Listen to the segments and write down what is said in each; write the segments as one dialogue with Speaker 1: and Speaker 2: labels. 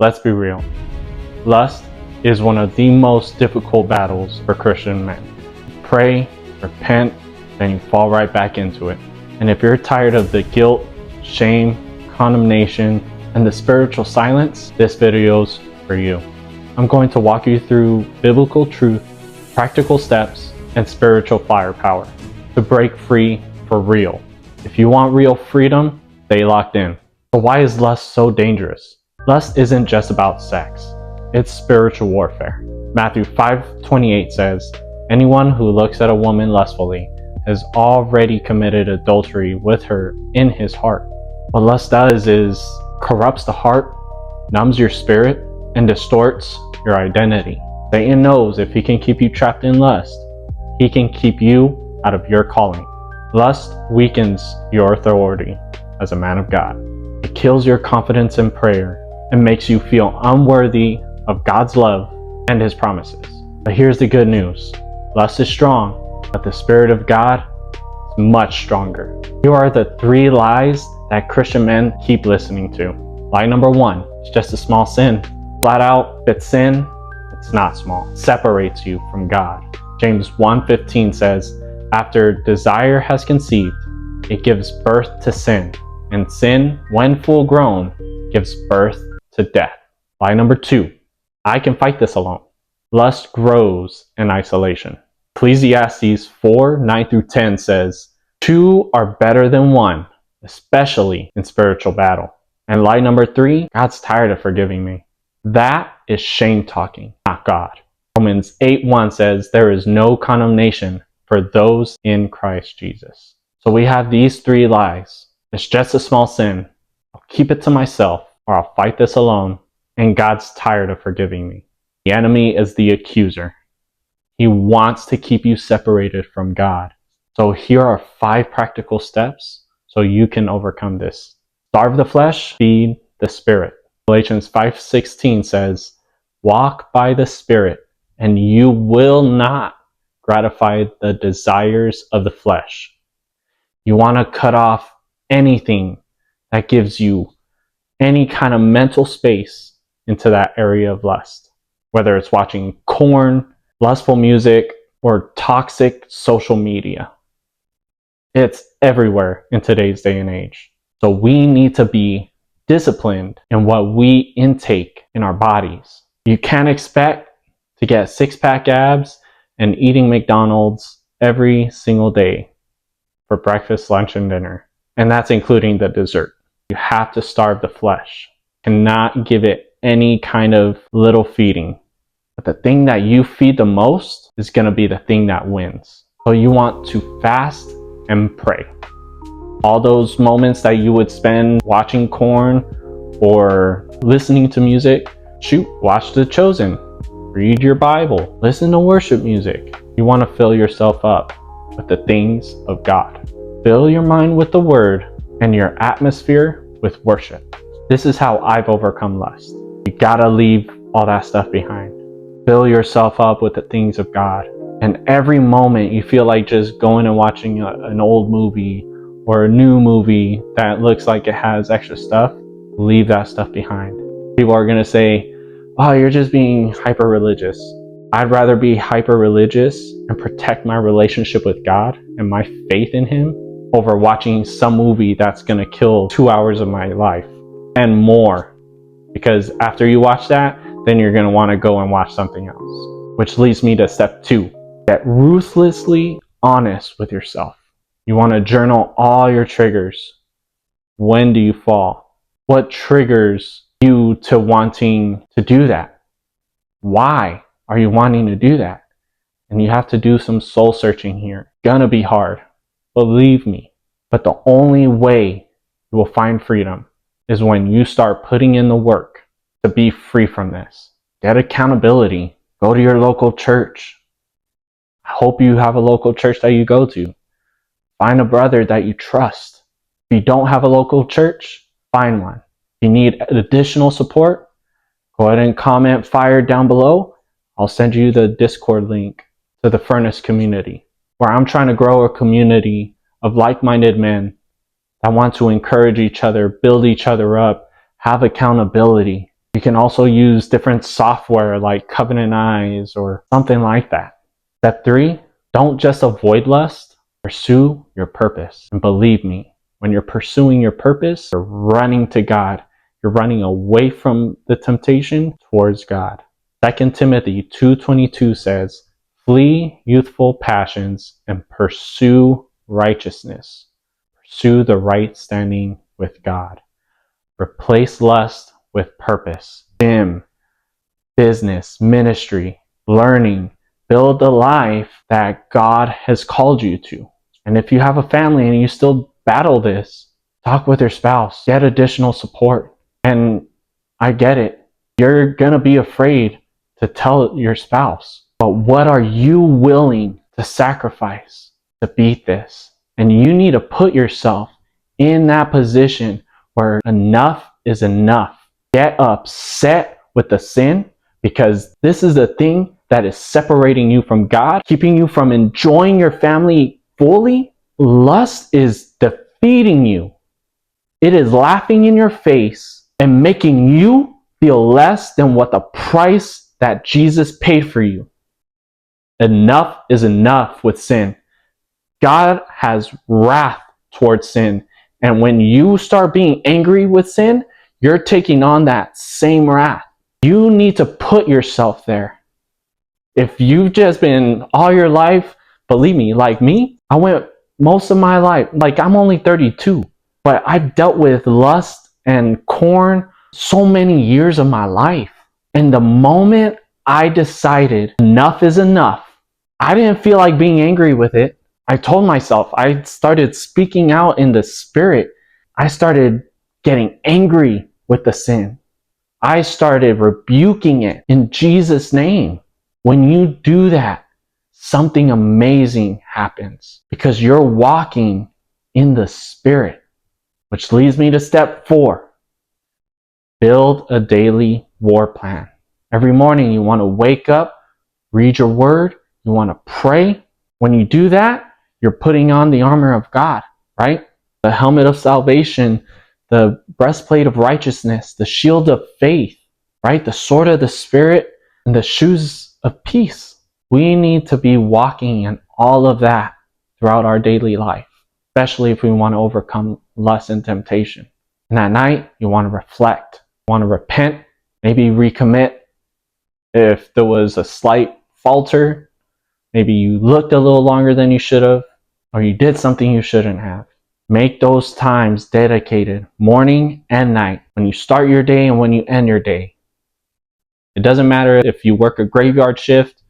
Speaker 1: Let's be real. Lust is one of the most difficult battles for Christian men. Pray, repent, then you fall right back into it. And if you're tired of the guilt, shame, condemnation, and the spiritual silence, this video's for you. I'm going to walk you through biblical truth, practical steps, and spiritual firepower to break free for real. If you want real freedom, stay locked in. So why is lust so dangerous? Lust isn't just about sex. It's spiritual warfare. Matthew 5:28 says, "Anyone who looks at a woman lustfully has already committed adultery with her in his heart." What lust does is corrupts the heart, numbs your spirit, and distorts your identity. Satan knows if he can keep you trapped in lust, he can keep you out of your calling. Lust weakens your authority as a man of God. It kills your confidence in prayer and makes you feel unworthy of God's love and His promises. But here's the good news. Lust is strong, but the Spirit of God is much stronger. Here are the 3 lies that Christian men keep listening to. Lie number 1, it's just a small sin. Flat out, if it's sin, it's not small. It separates you from God. James 1:15 says, "After desire has conceived, it gives birth to sin, and sin, when full grown, gives birth to death." Lie number 2, I can fight this alone. Lust grows in isolation. Ecclesiastes 4:9-10 says, "Two are better than one, especially in spiritual battle." And lie number 3, God's tired of forgiving me. That is shame talking, not God. Romans 8:1 says, "There is no condemnation for those in Christ Jesus." So we have these 3 lies. It's just a small sin. I'll keep it to myself, or I'll fight this alone. And God's tired of forgiving me. The enemy is the accuser. He wants to keep you separated from God. So here are 5 practical steps so you can overcome this. Starve the flesh, feed the spirit. Galatians 5:16 says, "Walk by the Spirit, and you will not gratify the desires of the flesh." You want to cut off anything that gives you any kind of mental space into that area of lust, whether it's watching porn, lustful music, or toxic social media. It's everywhere in today's day and age. So we need to be disciplined in what we intake in our bodies. You can't expect to get 6-pack abs and eating McDonald's every single day for breakfast, lunch, and dinner. And that's including the dessert. You have to starve the flesh. You cannot give it any kind of little feeding. But the thing that you feed the most is going to be the thing that wins. So you want to fast and pray. All those moments that you would spend watching porn or listening to music, watch The Chosen, read your Bible, listen to worship music. You want to fill yourself up with the things of God. Fill your mind with the Word and your atmosphere with worship. This is how I've overcome lust. You gotta leave all that stuff behind. Fill yourself up with the things of God. And every moment you feel like just going and watching an old movie or a new movie that looks like it has extra stuff, leave that stuff behind. People are gonna say, "Oh, you're just being hyper-religious." I'd rather be hyper-religious and protect my relationship with God and my faith in Him over watching some movie that's gonna kill 2 hours of my life and more. Because after you watch that, then you're gonna wanna go and watch something else. Which leads me to step 2. Get ruthlessly honest with yourself. You wanna journal all your triggers. When do you fall? What triggers you to wanting to do that? Why are you wanting to do that? And you have to do some soul searching here. It's gonna be hard, believe me. But the only way you will find freedom is when you start putting in the work to be free from this. Get accountability. Go to your local church. I hope you have a local church that you go to. Find a brother that you trust. If you don't have a local church, find one. If you need additional support, go ahead and comment fire down below. I'll send you the Discord link to the Furnace community, where I'm trying to grow a community of like-minded men that want to encourage each other, build each other up, have accountability. You can also use different software like Covenant Eyes or something like that. Step 3, don't just avoid lust, pursue your purpose. And believe me, when you're pursuing your purpose, you're running to God. You're running away from the temptation towards God. 2 Timothy 2:22 says, flee youthful passions and pursue righteousness. Pursue the right standing with God. Replace lust with purpose. Gym, business, ministry, learning. Build the life that God has called you to. And if you have a family and you still battle this, talk with your spouse. Get additional support. And I get it. You're going to be afraid to tell your spouse. But what are you willing to sacrifice to beat this? And you need to put yourself in that position where enough is enough. Get upset with the sin, because this is the thing that is separating you from God, keeping you from enjoying your family fully. Lust is defeating you. It is laughing in your face and making you feel less than what the price that Jesus paid for you. Enough is enough with sin. God has wrath towards sin. And when you start being angry with sin, you're taking on that same wrath. You need to put yourself there. If you've just been all your life, believe me, like me, I went most of my life, like I'm only 32, but I've dealt with lust and corn so many years of my life. And the moment I decided enough is enough, I didn't feel like being angry with it. I told myself, I started speaking out in the spirit. I started getting angry with the sin. I started rebuking it in Jesus' name. When you do that, something amazing happens because you're walking in the spirit, which leads me to step 4. Build a daily war plan. Every morning you want to wake up, read your word, you want to pray. When you do that, you're putting on the armor of God, right? The helmet of salvation, the breastplate of righteousness, the shield of faith, right? The sword of the Spirit, and the shoes of peace. We need to be walking in all of that throughout our daily life, especially if we want to overcome lust and temptation. And at night, you want to reflect, you want to repent, maybe recommit. If there was a slight falter, maybe you looked a little longer than you should have, or you did something you shouldn't have. Make those times dedicated, morning and night, when you start your day and when you end your day. It doesn't matter if you work a graveyard shift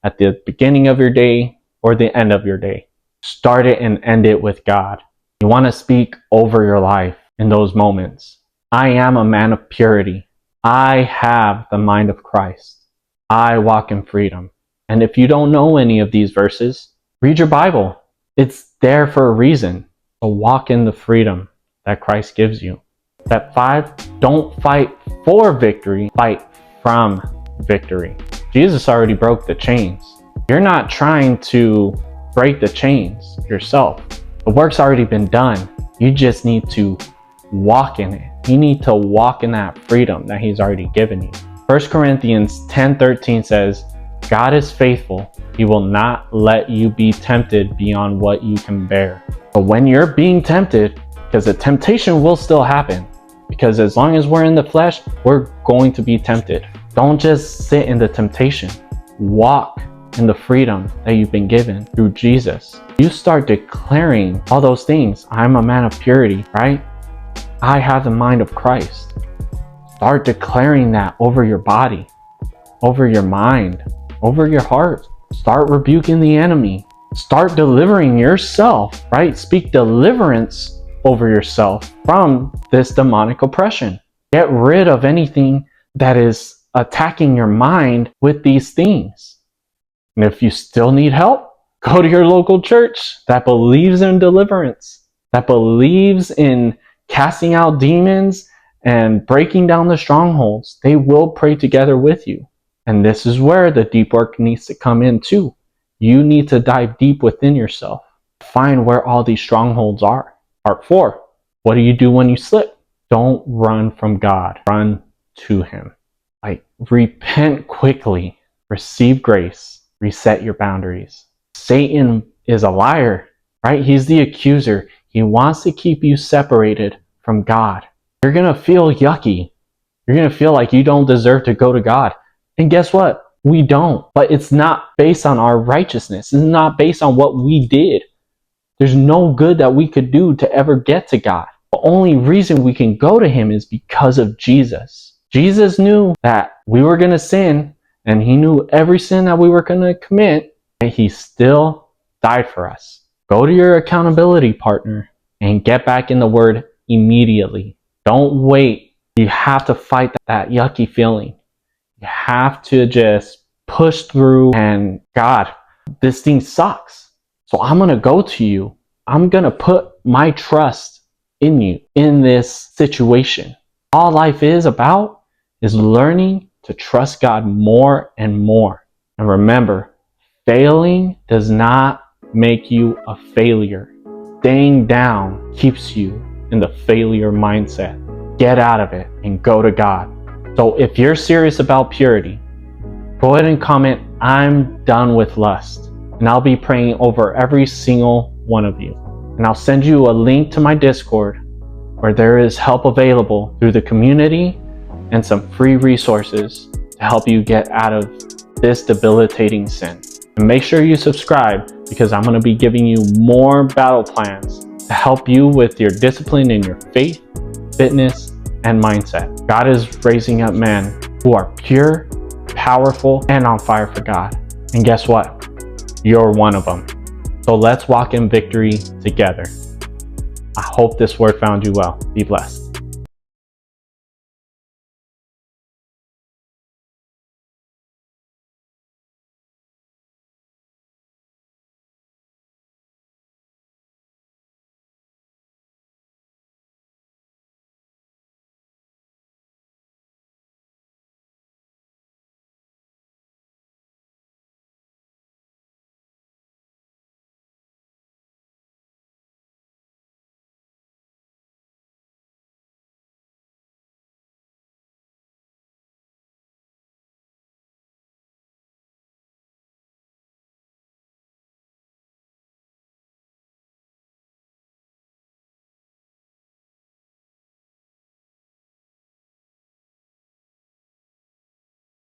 Speaker 1: at the beginning of your day or the end of your day. Start it and end it with God. You want to speak over your life in those moments. I am a man of purity. I have the mind of Christ. I walk in freedom. And if you don't know any of these verses, read your Bible. It's there for a reason. So walk in the freedom that Christ gives you. Step 5, don't fight for victory, fight from victory. Jesus already broke the chains. You're not trying to break the chains yourself. The work's already been done. You just need to walk in it. You need to walk in that freedom that He's already given you. 1 Corinthians 10:13 says, God is faithful. He will not let you be tempted beyond what you can bear. But when you're being tempted, because the temptation will still happen, because as long as we're in the flesh, we're going to be tempted. Don't just sit in the temptation. Walk in the freedom that you've been given through Jesus. You start declaring all those things. I'm a man of purity, right? I have the mind of Christ. Start declaring that over your body, over your mind, over your heart. Start rebuking the enemy. Start delivering yourself, right? Speak deliverance over yourself from this demonic oppression. Get rid of anything that is attacking your mind with these things. And if you still need help, go to your local church that believes in deliverance, that believes in casting out demons and breaking down the strongholds. They will pray together with you. And this is where the deep work needs to come in too. You need to dive deep within yourself. Find where all these strongholds are. Part 4, what do you do when you slip? Don't run from God. Run to him. Like, repent quickly, receive grace, reset your boundaries. Satan is a liar, right? He's the accuser. He wants to keep you separated from God. You're going to feel yucky. You're going to feel like you don't deserve to go to God. And guess what? We don't. But it's not based on our righteousness. It's not based on what we did. There's no good that we could do to ever get to God. The only reason we can go to him is because of Jesus. Jesus knew that we were going to sin, and he knew every sin that we were going to commit, and he still died for us. Go to your accountability partner and get back in the word immediately. Don't wait. You have to fight that yucky feeling. You have to just push through, and God, this thing sucks. So I'm going to go to you. I'm going to put my trust in you in this situation. All life is about is learning to trust God more and more. And remember, failing does not make you a failure. Staying down keeps you in the failure mindset. Get out of it and go to God. So if you're serious about purity, go ahead and comment, "I'm done with lust." And I'll be praying over every single one of you. And I'll send you a link to my Discord where there is help available through the community and some free resources to help you get out of this debilitating sin. And make sure you subscribe, because I'm going to be giving you more battle plans to help you with your discipline in your faith, fitness, and mindset. God is raising up men who are pure, powerful, and on fire for God. And guess what? You're one of them. So let's walk in victory together. I hope this word found you well. Be blessed.